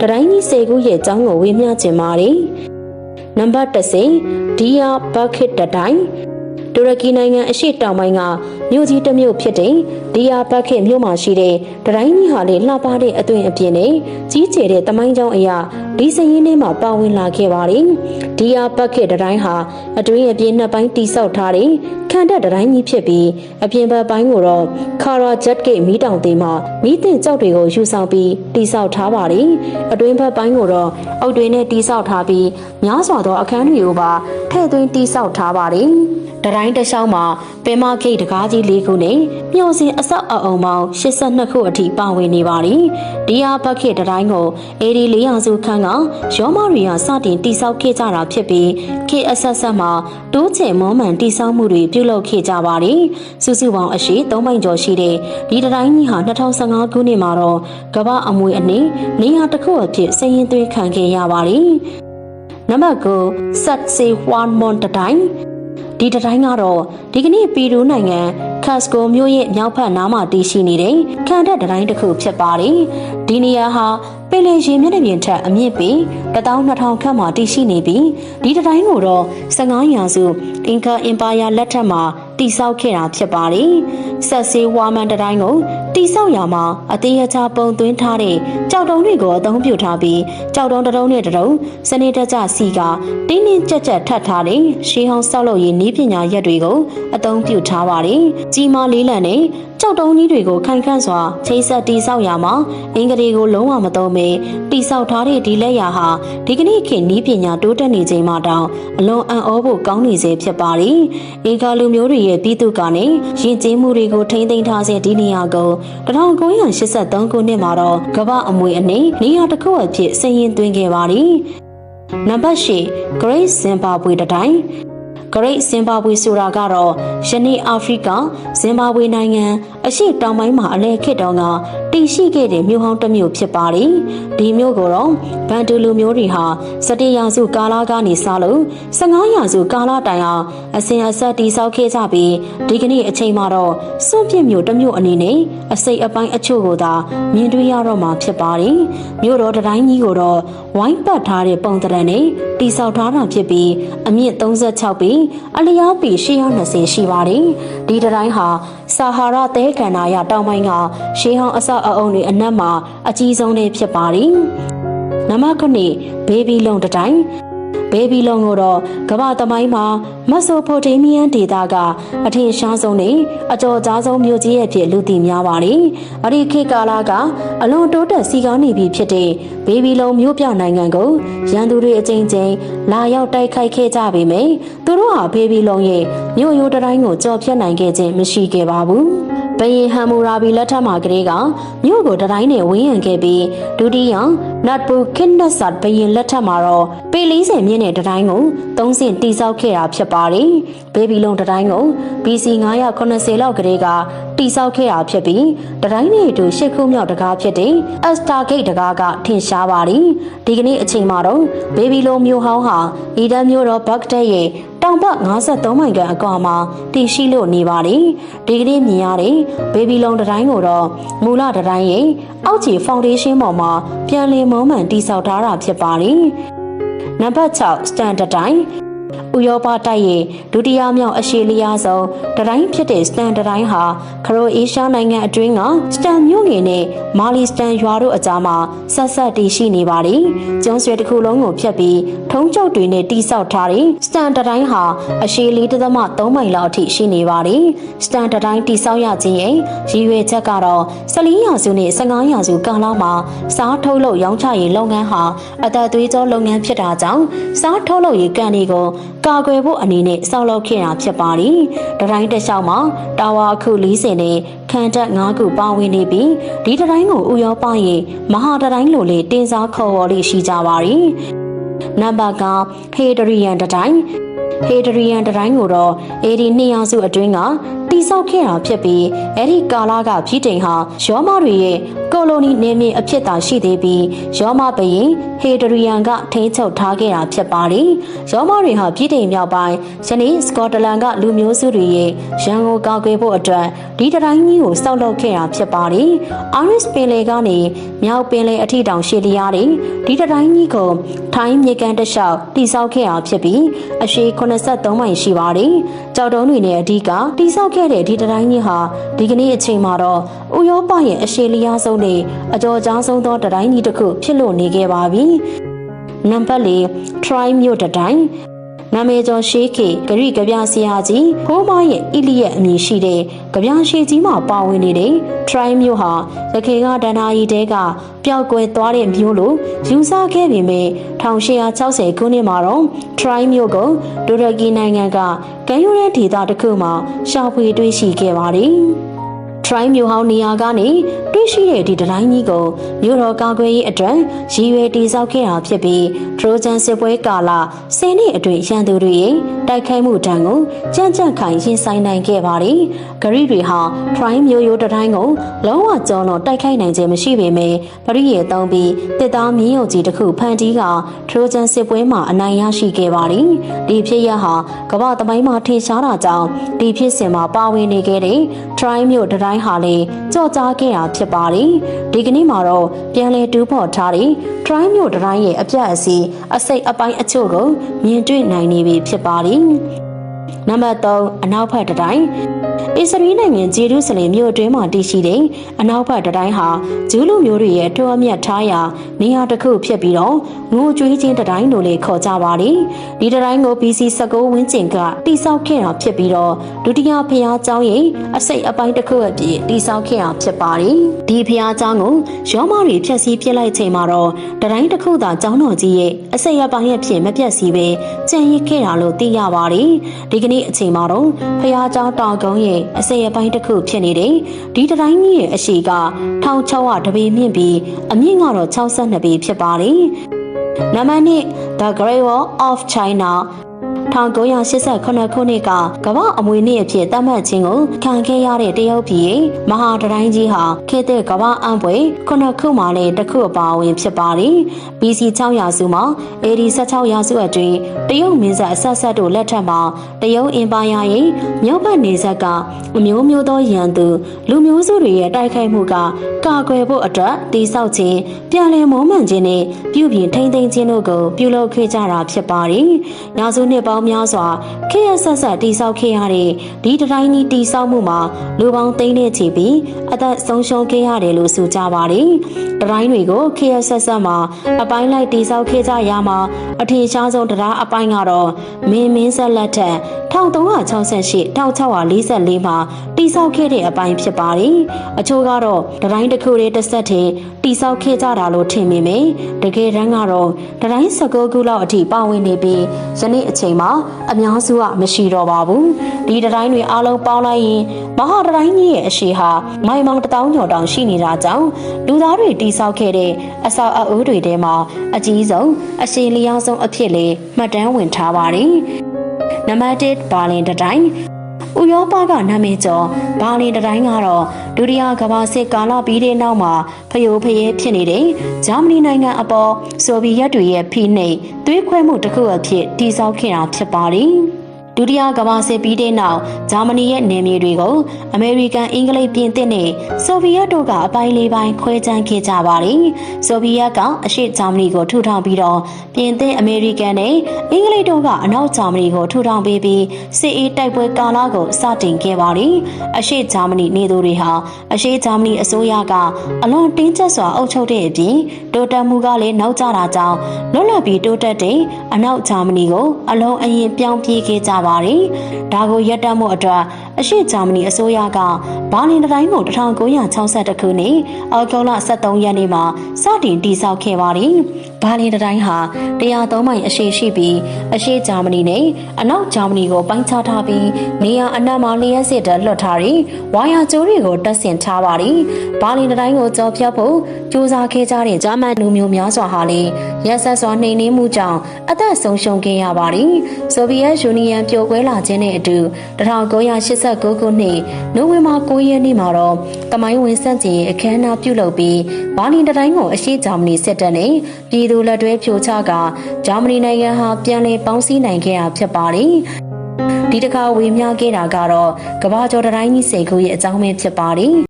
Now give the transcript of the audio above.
တတိုင်းကြီးစေကူရဲ့အကြောင်းကိုဝေမျှခြင်းပါတယ်နံပါတ်10ဒီယာဘခစ်တတိုင်းတူရကီနိုင်ငံအရှေ့တောင်ပိုင်းကမြို့ကြီးတစ်မြို့ဖြစ်တဲ့ဒီယာဘခစ်မြို့မှာရှိတဲ့တတိုင်းကြီးဟာလေလှပတဲ့အသွင်အပြင်နဲ့ကြီးကျယ်တဲ့တမိုင်းကြောင်းအရာဒီစရင်းထဲမှာပါဝင်လာခဲ့ပါတယ်ဒီယာဘခစ်တတိုင်းဟာအတွင်းအပြင်နှစ်ပိုင်းတိဆောက်ထားတဲ့ခံတပ်တတိုင်းကြီးဖြစ်ပြီးအပြင်ဘက်ပိုင်းကိုတော့ခါရာဂျက်ဂိတ်မီးတောင်သေးမှမီးတင်ကြောက်တွေကိုယူဆောင်ပြီးတိဆောက်ထားပါတယ်အတွင်းဘက်ပိုင်းကိုတော့အုတ်တွေနဲ့တိဆောက်ထားပြီးများစွာသောအခန်းတွေကိုပါထည့်သွင်းတိဆောက်ထားပါတယ်တတိုင်းတစ်လျှောက်မှာပင်မဂိတ်တကားကြီး၄ခုနဲ့မျှော်စင်အဆောက်အအုံပေါင်း82ခုအထိပါဝင်နေပါတယ်။ဒီယာဘခစ်တတိုင်းကိုအေဒီ400စုခန်းကရောမရီယာစတင်တိဆောက်ခဲ့ကြတာဖြစ်ပြီးခေအဆက်ဆက်မှာတိုးချဲ့မောမှန်တိဆောက်မှုတွေပြုလုပ်ခဲ့ကြပါတယ်။စုစုပေါင်းအရှိ3မိုင်ကျော်ရှိတဲ့ဒီတတိုင်းကြီးဟာ2015ခုနှစ်မှာတော့ကမ္ဘာအမွေအနှစ်နေရာတစ်ခုအဖြစ်စာရင်းသွင်းခံခဲ့ရပါတယ်။နံပါတ်9ဆတ်စေဝမ်မွန်တတိုင်းဒီတတိုင်းကတော့ဒီကနေ့ပီရူးနိုင်ငံခတ်စကိုမြို့ရဲ့မြောက်ဘက်နားမှာတည်ရှိနေတဲ့ခံတပ်တတိုင်းတစ်ခုဖြစ်ပါတယ်။ဒီနေရာဟာပင်လယ်ရေမျက်နှာပြင်ထက်အမြင့်ပြီး12000ခန့်မှာတည်ရှိနေပြီးဒီတတိုင်းကိုတော့15ရာစုအင်ကာအင်ပါယာလက်ထက်မှာတိဆောက်ခဲ့တာဖြစ်ပါတယ်။ဆက်စေးဝါမန်တတိုင်းကိုတိဆောက်ရာမှာအသေးအချာပုံသွင်းထားတဲ့ကြောက်တုံးတွေကိုအသုံးပြုထားပြီးကြောက်တုံးတစ်တုံးနဲ့တစ်တုံးစနေတကျစီကတင်းတင်းကြပ်ကြပ်ထပ်ထားတဲ့ရှေးဟောင်းဆောက်လုပ်ရေးနည်းပညာရက်တွေကိုအသုံးပြုထားပါတယ်။ကြီးမားလေးလံတဲ့ကြောက်တုံးကြီးတွေကိုခိုင်ခန့်စွာချိတ်ဆက်တိဆောက်ရာမှာအင်္ဂလိပ်ကိုလုံးဝမသုံးဘဲတိဆောက်ထားတဲ့ဒီလက်ရာဟာဒီကနေ့ခေတ်နည်းပညာတိုးတက်နေချိန်မှာတောင်အလွန်အံ့ဩဖို့ကောင်းနေစေဖြစ်ပါတယ်။အင်္ဂါလူမျိုးတွေရဲ့ပြည်သူကနေယဉ်ကျေးမှုတွေကိုထိန်းသိမ်းထားစေဒီနေရာကို1983ခုနှစ်မှာတော့ကမ္ဘာအမွေအနှစ်နေရာတစ်ခုအဖြစ်စာရင်းသွင်းခဲ့ပါတယ်။နံပါတ်10 Great Zimbabwe တတိုင်းGreat Zimbabwe ဆိုတာကတော့ယနေ့အာဖရိကဇင်ဘာဘွေနိုင်ငံအရှေ့တောင်ပိုင်းမှာအလဲခေတ်တုန်းကတည်ရှိခဲ့တဲ့မြို့ဟောင်းတစ်မြို့ဖြစ်ပါတယ်။ဒီမြို့ကိုတော့ဘန်တူလူမျိုးတွေဟာ17ရာစုကာလကနေစလို့15ရာစုကာလတိုင်အောင်အစဉ်အဆက်တည်ဆောက်ခဲ့ကြပြီးဒီကနေ့အချိန်မှာတော့စွန့်ပစ်မြို့တစ်မြို့အနေနဲ့အစိတ်အပိုင်းအချို့ကိုသာမြင်တွေ့ရတော့မှာဖြစ်ပါတယ်။မြို့တော်တတိုင်းကြီးကိုတော့ဝိုင်းပတ်ထားတဲ့ပုံသဏ္ဍာန်နဲ့တည်ဆောက်ထားတာဖြစ်ပြီးအမြင့်36ပေအလျားပေ120ရှိပါတယ်။ဒီတတိုင်းဟာဆာဟာရာသဲကန္နာရတောင်ပိုင်းကရှေးဟောင်းအဆောက်အအုံတွေအနက်မှာအကြီးဆုံးလေးဖြစ်ပါတယ်။နံပါတ်9ဘေဘီလုံတတိုင်းဘေဘီလုံကိုတော့ကမ္ဘာသမိုင်းမှာမက်ဆိုပိုတေးမီးယန်ဒေသကအထင်ရှားဆုံးနဲ့အကျော်ကြားဆုံးမြို့ကြီးရဲ့ဖြစ်လူသိများပါတယ်။အဲဒီခေတ်ကာလကအလွန်တိုးတက်စီကားနေပြီဖြစ်တဲ့ဘေဘီလုံမြို့ပြနိုင်ငံကိုရန်သူတွေအကြိမ်ကြိမ်လာရောက်တိုက်ခိုက်ခဲ့ကြပေမယ့်သူတို့ဟာဘေဘီလုံရဲ့မြို့ရိုးတိုင်းကိုကျော်ဖြတ်နိုင်ခဲ့ခြင်းမရှိခဲ့ပါဘူး။ဘယင်ဟမ်မူရာဘီလက်ထက်မှာကလေးကမြို့ကိုတတိုင်းနဲ့ဝင်းရံခဲ့ပြီးဒုတိယနတ်ဘူခင်းနတ်ဆတ်ဘယင်လက်ထက်မှာတော့ပေ40မြင့်တဲ့တတိုင်းကို3ဆင့်တိဆောက်ခဲ့တာဖြစ်ပါတယ်။ဘေဘီလုံတတိုင်းကို BC 980လောက်ကလေးကတိဆောက်ခဲ့တာဖြစ်ပြီးတတိုင်းနဲ့အတူ8ခုမြောက်တကားဖြစ်တဲ့အက်စတာဂိတ်တကားကထင်ရှားပါတယ်။ဒီကနေ့အချိန်မှာတော့ဘေဘီလုံမြို့ဟောင်းဟာအီဒန်မြို့တော်ဘဂ္ဂဒက်ရဲ့တောင်ဘက်53မိုင်ခန့်အကွာမှာတည်ရှိလို့နေပါတယ်။ဒီကနေ့မြင်ရတဲ့ဘေဘီလုံတတိုင်းကိုတော့မူလတတိုင်းရဲ့အောက်ခြေဖောင်ဒေးရှင်းပေါ်မှာပြန်လည်မုံမှန်တည်ဆောက်ထားတာဖြစ်ပါတယ်။နံပါတ်6စတန်တတိုင်းဥရောပတိုက်ရဲ့ဒုတိယမြောက်အရှေ့လျားဆုံးတတိုင်းဖြစ်တဲ့စတန်တတိုင်းဟာခရိုအေးရှားနိုင်ငံအတွင်းကစတန်မြို့ငယ်နဲ့မာလီစတန်ရွာတို့အကြားမှာဆက်ဆက်တည်ရှိနေပါတယ်။ကျွန်းဆွယ်တစ်ခုလုံးကိုဖြတ်ပြီးထုံးကျုပ်တွေနဲ့တိဆောက်ထားတဲ့စတန်တတိုင်းဟာအရှေ့4.3မိုင်လောက်အထိရှိနေပါတယ်။စတန်တတိုင်းတိဆောက်ရခြင်းရဲ့ရည်ရွယ်ချက်ကတော့14ရာစုနဲ့15ရာစုကာလမှာစားထုတ်လုပ်ရောင်းချရေးလုပ်ငန်းဟာအသက်သွေးကြောလုပ်ငန်းဖြစ်တာကြောင့်စားထုတ်လုပ်ရေးကန်တွေကိုကာကွယ်ဖို့အနေနဲ့ဆောက်လုပ်ခဲ့တာဖြစ်ပါတယ်။တတိုင်းတစ်လျှောက်မှာတာဝါအခု40နဲ့ခံတပ်5ခုပါဝင်နေပြီးဒီတတိုင်းကိုဥရောပရဲ့မဟာတတိုင်းလိုလေးတင်စားခေါ်ဝေါ်လေးရှိကြပါတယ်။နံပါတ်9ဟေဒရီယန်တတိုင်းဟေဒရီယန်တတိုင်းကိုတော့အေဒီ2ရာစုအတွင်းကတိ ဆောက်ခဲ့တာဖြစ်ပြီးအဲ့ဒီကာလကဗြိတိန်ဟာရောမတွေရဲ့ကိုလိုနီနေမြေအဖြစ်သာရှိသေးပြီးရောမဘရင်ဟေဒရီယန်ကထိန်းချုပ်ထားခဲ့တာဖြစ်ပါတယ်။ရောမတွေဟာဗြိတိန်မြောက်ပိုင်းယနေ့စကော့တလန်ကလူမျိုးစုတွေရဲ့ရန်ကိုကာကွယ်ဖို့အတွက်ဒီတတိုင်းကြီးကိုစောက်လုပ်ခဲ့တာဖြစ်ပါတယ်။ အာရစ်ပင်လယ်ကနေမြောက်ပင်လယ်အထိတောင်ရှည်လျားတဲ့ဒီတတိုင်းကြီးကိုထိုင်းမြေကန်တလျှောက်တိစောက်ခဲ့တာဖြစ်ပြီးအရှည်83မိုင်ရှိပါတယ်။ကြောက်တုံးတွေနဲ့အဓိကတိစောက်ခဲ့တဲ့ဒီတတိုင်းကြီးဟာဒီကနေ့အချိန်မှာတော့ဥရောပရဲ့အရှည်လျားဆုံးနဲ့အကျော်ကြားဆုံးသောတတိုင်းကြီးတစ်ခုဖြစ်လို့နေခဲ့ပါပြီ။နံပါတ်၄ Troy မြို့တတိုင်းနာမည်ကျော်ရှေးခေဂရိကဗျာဆရာကြီးဟိုးမရဲ့အီလီယက်အမည်ရှိတဲ့ကဗျာရှေးကြီးမှာပါဝင်နေတဲ့ Troy မြို့ဟာရခေကဒဏ္ဍာရီတဲကပျောက်ကွယ်သွားတဲ့မြို့လို့ယူဆခဲ့ပေမဲ့1860ခုနှစ်မှာတော့ Troy မြို့ကိုတူရကီနိုင်ငံကကမ်းရိုးတန်းဒေသတစ်ခုမှာရှာဖွေတွေ့ရှိခဲ့ပါတယ်။ Troy မြို့ဟောင်းနေရာကနေတွေ့ရှိတဲ့ဒီတတိုင်းကြီးကိုမြို့တော်ကာကွယ်ရေးအတွက်ရည်ရွယ်တည်ဆောက်ခဲ့တာဖြစ်ပြီးထရိုဂျန်စစ်ပွဲကာလ10နှစ်အတွင်းရန်သူတွေရဲ့တိုက်ခိုက်မှုတန်းကိုကြမ်းကြမ်းခိုင်ရင်ဆိုင်နိုင်ခဲ့ပါတယ်။ဂရိတွေဟာ Troy မြို့ရိုးတတိုင်းကိုလုံးဝကျော်လွန်တိုက်ခိုက်နိုင်ခြင်းမရှိပေမဲ့ပရိယေသုံးပြီးတစ်သားမြင်းရုပ်ကြီးတစ်ခုဖန်တီးကထရိုဂျန်စစ်ပွဲမှာအနိုင်ရရှိခဲ့ပါတယ်။ဒီဖြစ်ရပ်ဟာကမ္ဘာသမိုင်းမှာထင်ရှားတာကြောင့်ဒီဖြစ်စဉ်မှာပါဝင်နေခဲ့တဲ့ Troy မြို့တတိုင်းဟာလည်းကြော့ကြားခဲ့တာဖြစ်ပါတယ်။ဒီကနေ့မှာတော့ပြန်လည်တူးဖော်ထားတဲ့ Troy မြို့တတိုင်းရဲ့အပြတ်အစီအစိတ်အပိုင်းအချို့ကိုမြင်တွေ့နိုင်နေပြီဖြစ်ပါတယ်။နံပါတ်3အနောက်ဘက်တတိုင်းအစ္စရေးနိုင်ငံဂျေရုဆလင်မြို့အတွင်းမှာတည်ရှိတဲ့အနောက်ဘက်တတိုင်းဟာဂျူးလူမျိုးတွေရဲ့ထွန်းအမြတ်ထားရာနေရာတစ်ခုဖြစ်ပြီးတော့ငိုကြွေးခြင်းတတိုင်းလို့လည်းခေါ်ကြပါတယ်။ဒီတတိုင်းကို BC 19ဝန်းကျင်ကတိစောက်ခဲ့တာဖြစ်ပြီးတော့ဒုတိယဘုရားကျောင်းရဲ့အစိတ်အပိုင်းတစ်ခုအဖြစ်တိစောက်ခဲ့တာဖြစ်ပါတယ်။ဒီဘုရားကျောင်းကိုရောမတွေဖျက်ဆီးပစ်လိုက်ချိန်မှာတော့တတိုင်းတစ်ခုသာကျောင်းတော်ကြီးရဲ့အစိတ်အပိုင်းအဖြစ်မပြတ်စီပဲကျန်ရစ်ခဲ့တာလို့သိရပါတယ်။ဒီကနေ့အချိန်မှာတော့ဘုရားကျောင်းတောင်ကုန်းရဲ့အစိတ်အပိုင်းတစ်ခုဖြစ်နေတဲ့ဒီတတိုင်းကြီးရဲ့အရှိက1600တပေမြင့်ပြီးအမြင့်ကတော့62ပေဖြစ်ပါတယ်။နံပါတ်2 The Great Wall of China 1988ခုနှစ်ကကမ္ဘာအမွေနေ့အဖြစ်သတ်မှတ်ခြင်းကိုခံခဲ့ရတဲ့တရုတ်ပြည်ရဲ့မဟာတတိုင်းကြီးဟာခေတ်သစ်ကမ္ဘာအံပွဲခုမှလည်းတစ်ခုအပါအဝင်ဖြစ်ပါတယ်။ BC 600ရာစုမှာ AD 16ရာစုအတွင်းတရုတ်မင်းဆက်အဆက်ဆက်တို့လက်ထက်မှာတရုတ်အင်ပါယာရဲ့မြောက်ဘက်နေဆက်ကအမျိုးမျိုးသောရန်သူလူမျိုးစုတွေရဲ့တိုက်ခိုက်မှုကကာကွယ်ဖို့အတွက်တည်ဆောက်ခြင်းပြန်လည်မွမ်းမံခြင်းနဲ့ပြုပြင်ထိန်းသိမ်းခြင်းတို့ကိုပြုလုပ်ခဲ့ကြတာဖြစ်ပါတယ်။ရာစုနှစ်ပေါင်းများစွာခေတ်ဆက်ဆက်တည်ဆောက်ခဲ့ရတဲ့ဒီတတိုင်းကြီးတည်ဆောက်မှုမှာလူပေါင်းသိန်းနဲ့ချီပြီးအသက်ဆုံးရှုံးခဲ့ရတယ်လို့ဆိုကြပါတယ်။တတိုင်းတွေကိုခေတ်ဆက်ဆက်မှာအပိုင်းလိုက်တည်ဆောက်ခဲ့ကြရမှာအထင်ရှားဆုံးတရားအပိုင်းကတော့မင်းဆက်လက်ထက်1368 1644မှာတိဆောက်ခဲ့တဲ့အပိုင်းဖြစ်ပါတယ်။အချို့ကတော့တတိုင်းတစ်ခုတည်းတစ်ဆက်တည်းတိဆောက်ခဲ့ကြတာလို့ထင်မိမယ်။တကယ်တမ်းကတော့တတိုင်း19ခုလောက်အထိပါဝင်နေပြီးယနေ့အချိန်မှာအများစုကမရှိတော့ပါဘူး။ဒီတတိုင်းတွေအားလုံးပေါင်းလိုက်ရင်မဟာတတိုင်းကြီးရဲ့အရှိဟာမိုင်ပေါင်း1000ကျော်တောင်ရှိနေတာကြောင့်လူသားတွေတိဆောက်ခဲ့တဲ့အဆောက်အဦတွေထဲမှာအကြီးဆုံးအရှိလျားဆုံးအဖြစ်လေးမှတ်တမ်းဝင်ထားပါတယ်။နံပါတ်1ဘာလင်တတိုင်းဥရောပကနာမည်ကျော်ဘာလင်တတိုင်းကတော့ဒုတိယကမ္ဘာစစ်ကာလပြီးတဲ့နောက်မှာဖျို့ဖျဲဖြစ်နေတဲ့ဂျာမနီနိုင်ငံအပေါ်ဆိုဗီယက်တွေရဲ့ဖိနှိပ်သွေးခွဲမှုတစ်ခုအဖြစ်တည်ဆောက်ခဲ့တာဖြစ်ပါတယ်။ဒုတိယကမ္ဘာစစ်ပြီးတဲ့နောက်ဂျာမနီရဲ့နယ်မြေတွေကိုအမေရိကန်အင်္ဂလိပ်ပြင်သစ်နဲ့ဆိုဗီယက်တို့ကအပိုင်းလေးပိုင်းခွဲခြမ်းခဲ့ကြပါတယ်။ဆိုဗီယက်ကအရှေ့ဂျာမနီကိုထူထောင်ပြီးတော့ပြင်သစ်အမေရိကန်နဲ့အင်္ဂလိပ်တို့ကအနောက်ဂျာမနီကိုထူထောင်ပေးပြီးစစ်အေးတိုက်ပွဲကာလကိုစတင်ခဲ့ပါတယ်။အရှေ့ဂျာမနီနေသူတွေဟာအရှေ့ဂျာမနီအစိုးရကအလွန်တင်းကျပ်စွာအုပ်ချုပ်တဲ့အပြင်တိုးတက်မှုကလည်းနောက်ကျတာကြောင့်လွတ်လပ်ပြီးတိုးတက်တဲ့အနောက်ဂျာမနီကိုအလုံးအရင်ပြောင်းပြေးခဲ့ကြပါတယ်။ဒါကိုရပ်တန့်မှုအတွက်အရှေ့ဂျာမနီအစိုးရကဘာလင်တတိုင်းကို1962ခုနှစ်အောက်တိုဘာ23ရက်နေ့မှာစတင်တည်ဆောက်ခဲ့ပါတယ်။ဘာလင်တတိုင်းဟာ103မိုင်အရှည်ရှိပြီးအရှေ့ဂျာမနီနဲ့အနောက်ဂျာမနီကိုပိုင်းခြားထားပြီးနေရာအနှံ့မှာလျှက်စစ်တပ်လွှတ်ထားပြီးဝါယာကြိုးတွေကိုတပ်ဆင်ထားပါတယ်။ဘာလင်တတိုင်းကိုကျော်ဖြတ်ဖို့ကြိုးစားခဲ့ကြတဲ့ဂျာမန်လူမျိုးများစွာဟာလည်းရက်ဆက်စွာနှိမ်နင်းမှုကြောင့်အသက်ဆုံးရှုံးခဲ့ရပါတယ်။ဆိုဗီယက်ယူနီယံပြို ိုကွဲလာခြင်းနဲ့အတူ1989ခုနှစ်နိုဝင်ဘာ9ရက်နေ့မှာတော့တမိုင်းဝင်စန့်ကျင်ရေးအခမ်းအနားပြုလုပ်ပြီးဘာလင်တတိုင်းကိုအရှေ့ဂျာမနီစစ်တပ်နဲ့ပြည်သူလက်တွဲဖြိုချကဂျာမနီနိုင်ငံဟာပြန်လည်ပေါင်းစည်းနိုင်ခဲ့တာဖြစ်ပါတယ်။ဒီတစ်ခါဝေမျှခဲ့တာကတော့ကမ္ဘာကျော်တိုင်းကြီးစိတ်ကူးရဲ့အကြောင်းပဲဖြစ်ပါတယ်။